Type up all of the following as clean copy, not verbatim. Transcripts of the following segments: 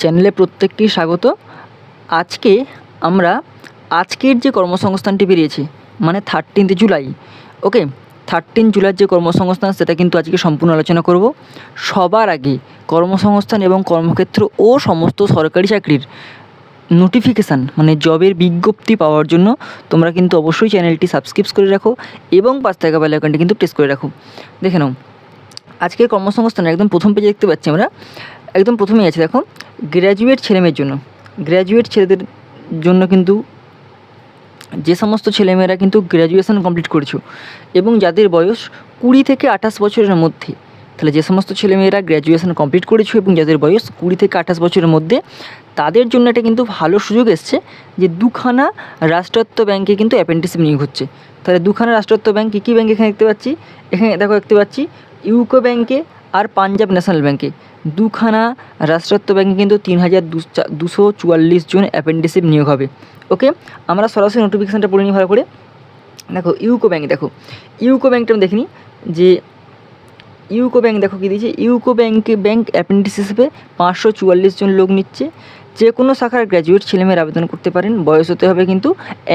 চ্যানেলে প্রত্যেককে স্বাগত। আজকে আমরা আজকের যে কর্মসংস্থানটি বেরিয়েছে মানে 13 জুলাই, ওকে, 13 জুলাইয়ের যে কর্মসংস্থান সেটা কিন্তু আজকে সম্পূর্ণ আলোচনা করব। সবার আগে কর্মসংস্থান এবং কর্মক্ষেত্র ও সমস্ত সরকারি চাকরির নোটিফিকেশান মানে জবের বিজ্ঞপ্তি পাওয়ার জন্য তোমরা কিন্তু অবশ্যই চ্যানেলটি সাবস্ক্রাইব করে রাখো এবং পাশ থাকা বেল আইকনটি কিন্তু প্রেস করে রাখো। দেখে নাও আজকের কর্মসংস্থান একদম প্রথম পেজে দেখতে পাচ্ছি আমরা, একদম প্রথমেই আছে দেখো, গ্র্যাজুয়েট ছেলেমেয়ের জন্য, গ্র্যাজুয়েট ছেলেদের জন্য কিন্তু যে সমস্ত ছেলেমেয়েরা কিন্তু গ্র্যাজুয়েশন কমপ্লিট করেছো এবং যাদের বয়স 20 থেকে 28 বছরের মধ্যে, তাহলে যে সমস্ত ছেলেমেয়েরা গ্র্যাজুয়েশন কমপ্লিট করেছো এবং যাদের বয়স 20 থেকে 28 বছরের মধ্যে, তাদের জন্য এটা কিন্তু ভালো সুযোগ এসছে যে দুখানা রাষ্ট্রায়ত্ত ব্যাংকে কিন্তু অ্যাপ্রেন্টিসশিপ নিয়োগ হচ্ছে। তাহলে দুখানা রাষ্ট্রায়ত্ত ব্যাংক কী কী ব্যাংক এখানে দেখতে পাচ্ছি, এখানে দেখো দেখতে পাচ্ছি ইউকো ব্যাংকে আর পাঞ্জাব ন্যাশনাল ব্যাংকে, দুখানা রাষ্ট্রায়ত্ত ব্যাংকে কিন্তু 3244 জন অ্যাপ্রেন্টিসশিপ নিয়োগ হবে। ওকে, আমরা সরাসরি নোটিফিকেশানটা পড়ে নিই ভালো করে। দেখো ইউকো ব্যাংক, দেখো ইউকো ব্যাংকটা আমি দেখিনি যে ইউকো ব্যাংক দেখো কী দিয়েছে, ইউকো ব্যাংক অ্যাপ্রেন্টিস হিসেবে 544 জন লোক নিচ্ছে। যে কোনো শাখার গ্র্যাজুয়েট ছেলেমেয়েরা আবেদন করতে পারেন। বয়স হতে হবে কিন্তু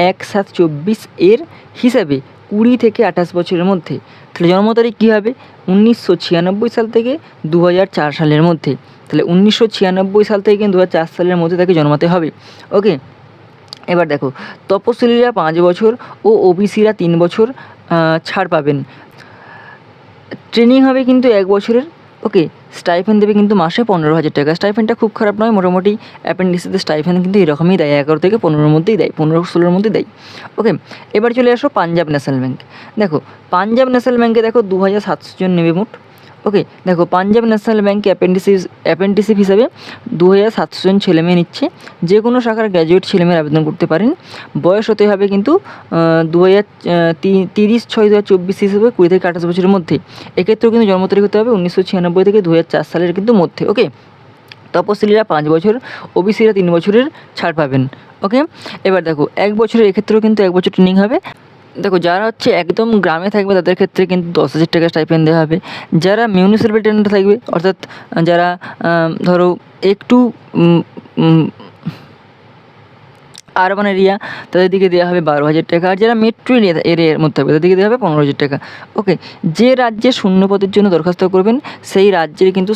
1/7/24 এর হিসাবে 20 থেকে 28 বছরের মধ্যে। তাহলে জন্ম তারিখ কী হবে, 1996 সাল থেকে 2004 সালের মধ্যে। তাহলে 1996 সাল থেকে 2004 সালের মধ্যে তাকে জন্মাতে হবে। ওকে, এবার দেখো তপশিলীরা 5 বছর ও ওবিসিরা 3 বছর ছাড় পাবেন। ট্রেনিং হবে কিন্তু 1 বছরের। ওকে, স্টাইফেন্ড দেবে কিন্তু মাসে 15,000 টাকা। স্টাইফেন্ডটা খুব খারাপ নয়, মোটামুটি অ্যাপেন্ডিক্সের স্টাইফেন্ড কিন্তু এরকমই দেয়, 11 থেকে 15-র মধ্যেই দেয়, 15-16-র মধ্যেই দেয়। ওকে, এবার চলে আসো Punjab national bank. Punjab national ব্যাংকে দেখো 2700 জন নেবে মোট। ওকে, দেখো পাঞ্জাব ন্যাশনাল ব্যাংকে অ্যাপ্রেন্টিসশিপ হিসাবে 2700 জন ছেলেমেয়ে নিচ্ছে। যে কোনো শাখার গ্র্যাজুয়েট ছেলেমেয়েরা আবেদন করতে পারেন। বয়স হতে হবে কিন্তু 30/6/2024 হিসেবে 20 থেকে 28 বছরের মধ্যে। এক্ষেত্রেও কিন্তু জন্ম তারিখ হতে হবে 1996 থেকে 2004 সালের কিন্তু মধ্যে। ওকে, তপশিলীরা 5 বছর, ওবিসিরা 3 বছরের ছাড় পাবেন। ওকে, এবার দেখো 1 বছরের, এক্ষেত্রেও কিন্তু 1 বছর ট্রেনিং হবে। দেখো যারা হচ্ছে একদম গ্রামে থাকবে তাদের ক্ষেত্রে কিন্তু 10,000 টাকা স্টাইপেন্ড দেওয়া হবে। যারা মিউনিসিপ্যালিটি আন্ডারে থাকবে, অর্থাৎ যারা ধরো একটু আরবান এরিয়া, তাদের দিকে দেওয়া হবে 12,000 টাকা। আর যারা মেট্রো এরিয়ার মধ্যে থাকবে তাদের দিকে দেওয়া হবে 15,000 টাকা। ওকে, যে রাজ্যে শূন্য পদের জন্য দরখাস্ত করবেন সেই রাজ্যের কিন্তু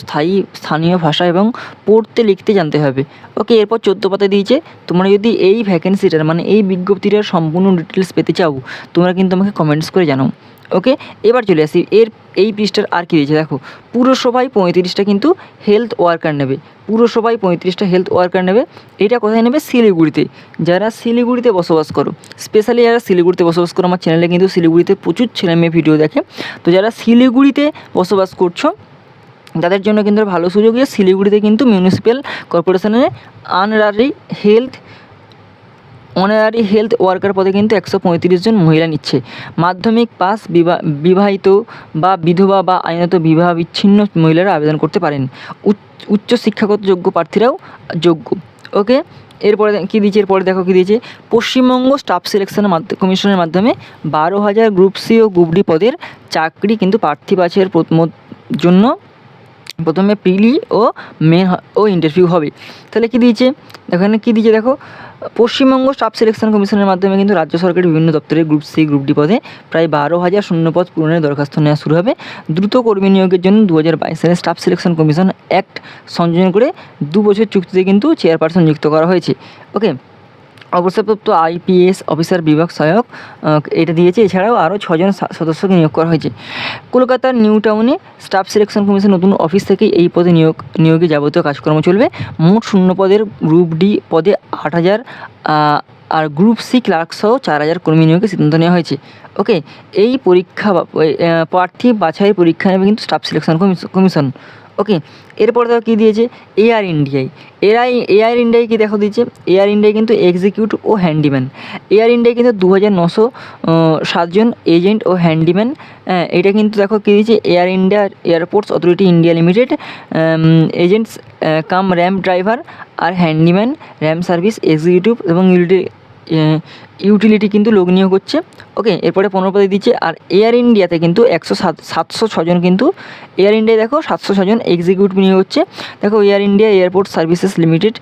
স্থানীয় ভাষা এবং পড়তে লিখতে জানতে হবে। ওকে, এরপর 14 পাতায় দিয়েছে, তোমরা যদি এই ভ্যাকেন্সিটার মানে এই বিজ্ঞপ্তিটার সম্পূর্ণ ডিটেলস পেতে চাও তোমরা কিন্তু আমাকে কমেন্টস করে জানাও। ওকে, এবার চলে আসি এই পৃষ্ঠার আর কী দিয়েছে। দেখো পুরসভায় 35টা কিন্তু হেলথ ওয়ার্কার নেবে, পুরসভায় 35টা হেলথ ওয়ার্কার নেবে। এটা কোথায় নেবে, শিলিগুড়িতে। যারা শিলিগুড়িতে বসবাস করো, স্পেশালি যারা শিলিগুড়িতে বসবাস করো, আমার চ্যানেলে কিন্তু শিলিগুড়িতে প্রচুর ছেলেমেয়ে ভিডিও দেখে, তো যারা শিলিগুড়িতে বসবাস করছো তাদের জন্য কিন্তু ভালো সুযোগ। যে শিলিগুড়িতে কিন্তু মিউনিসিপ্যাল কর্পোরেশনের অনারারি হেলথ ওয়ার্কার পদে কিন্তু 135 জন মহিলা নিচ্ছে। মাধ্যমিক পাস, বিবাহিত বা বিধবা বা আইনত বিবাহ বিচ্ছিন্ন মহিলারা আবেদন করতে পারেন। উচ্চ শিক্ষাগত যোগ্য প্রার্থীরাও যোগ্য। ওকে, এরপরে কী দিয়েছে, এরপরে দেখো কী দিয়েছে, পশ্চিমবঙ্গ স্টাফ সিলেকশন কমিশনের মাধ্যমে 12,000 গ্রুপ সি ও গ্রুপ ডি পদের চাকরি কিন্তু প্রার্থী বাছাইয়ের জন্য প্রথমে প্রিলি ও মেন ও ইন্টারভিউ হবে। তাহলে কী দিয়েছে, এখানে কী দিয়েছে দেখো, পশ্চিমবঙ্গ স্টাফ সিলেকশন কমিশনের মাধ্যমে কিন্তু রাজ্য সরকারের বিভিন্ন দপ্তরে গ্রুপ সি গ্রুপ ডি পদে প্রায় 12,000 শূন্যপদ পূরণের দরখাস্ত নেওয়া শুরু হবে। দ্রুত কর্মী নিয়োগের জন্য 2022 সালে স্টাফ সিলেকশন কমিশন অ্যাক্ট সংযোজন করে 2 বছর চুক্তিতে কিন্তু চেয়ারপারসন নিযুক্ত করা হয়েছে। ওকে, অবসরপ্রাপ্ত IPS অফিসার বিভাগ সহায়ক এটা দিয়েছে। এছাড়াও আরও 6 জন সদস্যকে নিয়োগ করা হয়েছে। কলকাতার নিউ টাউনে স্টাফ সিলেকশন কমিশন নতুন অফিস থেকে এই পদে নিয়োগে যাবতীয় কাজকর্ম চলবে। মোট শূন্য পদের গ্রুপ ডি পদে 8,000 আর গ্রুপ সি ক্লার্ক সহ 4,000 কর্মী নিয়োগের সিদ্ধান্ত নেওয়া হয়েছে। ওকে, এই পরীক্ষা প্রার্থী বাছাই পরীক্ষা নেবে কিন্তু স্টাফ সিলেকশন কমিশন। ওকে, এরপরে দেখো কী দিয়েছে, এয়ার ইন্ডিয়ায় কী দেখো দিয়েছে, এয়ার ইন্ডিয়ায় কিন্তু এক্সিকিউটিভ ও হ্যান্ডিম্যান। এয়ার ইন্ডিয়ায় কিন্তু 2,907 জন এজেন্ট ও হ্যান্ডিম্যান। এটা কিন্তু দেখো কী দিয়েছে, Air India Airports Authority India Limited agents cum ramp driver আর হ্যান্ডিম্যান, র্যাম্প সার্ভিস এক্সিকিউটিভ এবং ইউটিলিটি কিন্তু লোক নিয়োগ হচ্ছে। ওকে, এরপরে 15 পদে দিচ্ছে। আর এয়ার ইন্ডিয়াতে কিন্তু 706 জন, কিন্তু এয়ার ইন্ডিয়ায় দেখো 706 জন এক্সিকিউটিভ নিয়োগ হচ্ছে। দেখো air India airport services limited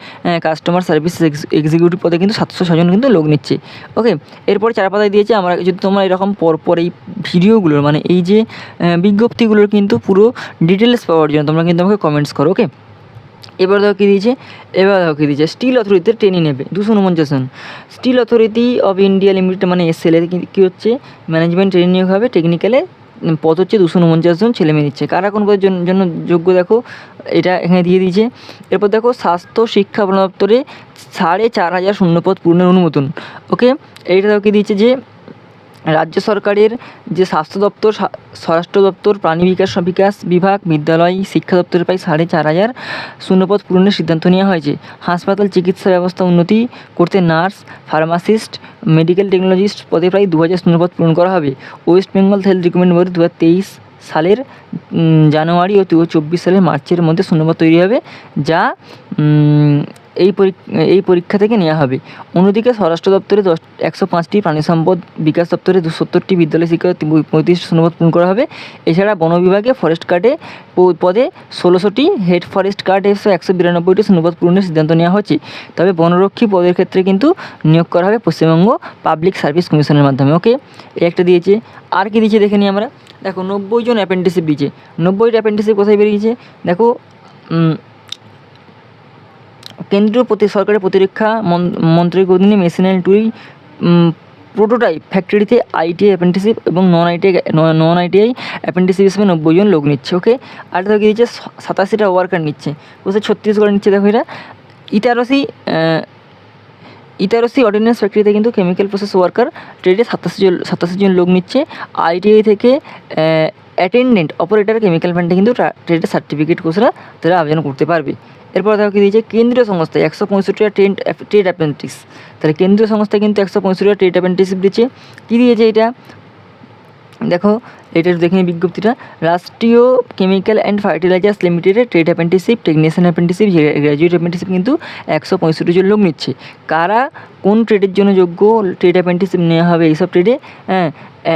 customer service executive পদে কিন্তু 706 জন কিন্তু লোক নিচ্ছে। ওকে, এরপরে 4 পাতায় দিয়েছে। আমরা যদি তোমরা এরকম পরপর এই ভিডিওগুলোর মানে এই যে বিজ্ঞপ্তিগুলোর কিন্তু পুরো ডিটেলস পাওয়ার জন্য তোমরা কিন্তু আমাকে কমেন্টস করো। ওকে, এবার দেখো কী দিয়েছে, স্টিল অথরিটিতে ট্রেনিং নেবে 249 জন। Steel Authority of India Limited মানে এসএলএ কী হচ্ছে, ম্যানেজমেন্ট ট্রেনিং নিয়োগ হবে। টেকনিক্যালে পদ হচ্ছে 249 জন ছেলে মেয়ে নিচ্ছে। কারা কোন পদের জন্য যোগ্য দেখো এটা এখানে দিয়ে দিয়েছে। এরপর দেখো স্বাস্থ্য শিক্ষা দপ্তরে 4,500 শূন্যপদ পূর্ণের অনুমোদন। ওকে, এইটা দেখো কী দিয়েছে যে রাজ্য সরকারের যে স্বাস্থ্য দপ্তর, স্বরাষ্ট্র দপ্তর, প্রাণী বিকাশ বিভাগ, বিদ্যালয় শিক্ষা দপ্তরে প্রায় 4,500 শূন্যপদ পূরণের সিদ্ধান্ত নেওয়া হয়েছে। হাসপাতাল চিকিৎসা ব্যবস্থা উন্নতি করতে নার্স, ফার্মাসিস্ট, মেডিকেল টেকনোলজিস্ট পদে প্রায় 2,000 শূন্যপদ পূরণ করা হবে। West Bengal health recruitment board 2023 সালের জানুয়ারি ও 2024 সালের মার্চের মধ্যে শূন্যপদ তৈরি হবে, যা এই পরীক্ষা থেকে নেওয়া হবে। অন্যদিকে স্বরাষ্ট্র দপ্তরে 105টি, প্রাণী সম্পদ বিকাশ দপ্তরে 270টি, বিদ্যালয় শিক্ষা 35 শূন্যপদ পূরণ করা হবে। এছাড়া বন বিভাগে ফরেস্ট গার্ডে পদে 16টি, হেড ফরেস্ট গার্ড 192টি শূন্যপদ পূরণের সিদ্ধান্ত নেওয়া হয়েছে। তবে বনরক্ষী পদের ক্ষেত্রে কিন্তু নিয়োগ করা হবে পশ্চিমবঙ্গ পাবলিক সার্ভিস কমিশনের মাধ্যমে। ওকে, এই একটা দিয়েছে। আর কি দিয়েছে দেখে নিই আমরা। দেখো 90 জন অ্যাপ্রেন্টিসশিপ দিয়েছে। 90টা অ্যাপ্রেন্টিসশিপ কোথায় বেরিয়েছে দেখো, কেন্দ্রীয় সরকারের প্রতিরক্ষা মন্ত্রকের অধীনে মেশিনারি টুল প্রোটোটাইপ ফ্যাক্টরিতে আইটিআই অ্যাপ্রেন্টিসশিপ এবং নন আইটিআই অ্যাপ্রেন্টিসশিপ হিসেবে 90 জন লোক নিচ্ছে। ওকে, আর দেখো দিচ্ছে 87টা ওয়ার্কার নিচ্ছে। কোথায় ছত্তিশগড়ে নিচ্ছে দেখো এটা। ইতারসি অর্ডিন্যান্স ফ্যাক্টরিতে কিন্তু কেমিক্যাল প্রসেস ওয়ার্কার ট্রেডে 87 জন লোক নিচ্ছে। আইটিআই থেকে অ্যাটেন্ডেন্ট অপারেটর কেমিক্যাল প্ল্যান্টে কিন্তু ট্রেডের সার্টিফিকেট কোর্সরা তারা আবেদন করতে পারবে। এরপর দেখো কী দিয়েছে, কেন্দ্রীয় সংস্থায় 165টা ট্রেড অ্যাপ্রেন্টিস। তাহলে কেন্দ্রীয় সংস্থায় কিন্তু 165টা ট্রেড অ্যাপ্রেন্টিসশিপ দিচ্ছে। কী দিয়েছে এটা দেখো, এটার দেখে বিজ্ঞপ্তিটা। রাষ্ট্রীয় কেমিক্যাল অ্যান্ড ফার্টিলাইজার্স লিমিটেডের trade apprenticeship, technician apprenticeship, graduate apprenticeship কিন্তু 165 জন লোক নিচ্ছে। কারা কোন ট্রেডের জন্য যোগ্য ট্রেড অ্যাপ্রেন্টিসশিপ নেওয়া হবে এইসব ট্রেডে,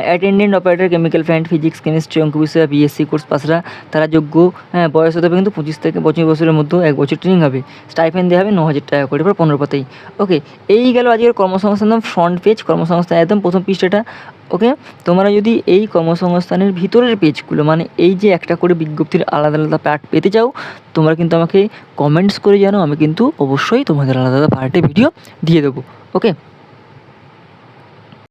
attendant operator chemical plant, physics, chemistry, অঙ্ক বিষয়, বিএসসি কোর্স পাসরা তারা যোগ্য। বয়স হতে হবে কিন্তু 25 থেকে 25 বছরের মধ্যে 1 বছর ট্রেনিং হবে। স্টাইপেন্ড দেওয়া হবে 9,000 টাকা করে, এবার 15 পাতাই। ওকে, এই গেল আজকের কর্মসংস্থান ফ্রন্ট পেজ, কর্মসংস্থান একদম প্রথম পৃষ্ঠাটা। ওকে, তোমরা যদি এই কর্মসংস্থানের ভিতরের পেজগুলো মানে এই যে একটা করে বিজ্ঞপ্তির আলাদা আলাদা পার্ট পেতে চাও, তোমরা কিন্তু আমাকে কমেন্টস করে জানো, আমি কিন্তু অবশ্যই তোমাদের আলাদা আলাদা পার্টে ভিডিও দিয়ে দেবো। ওকে।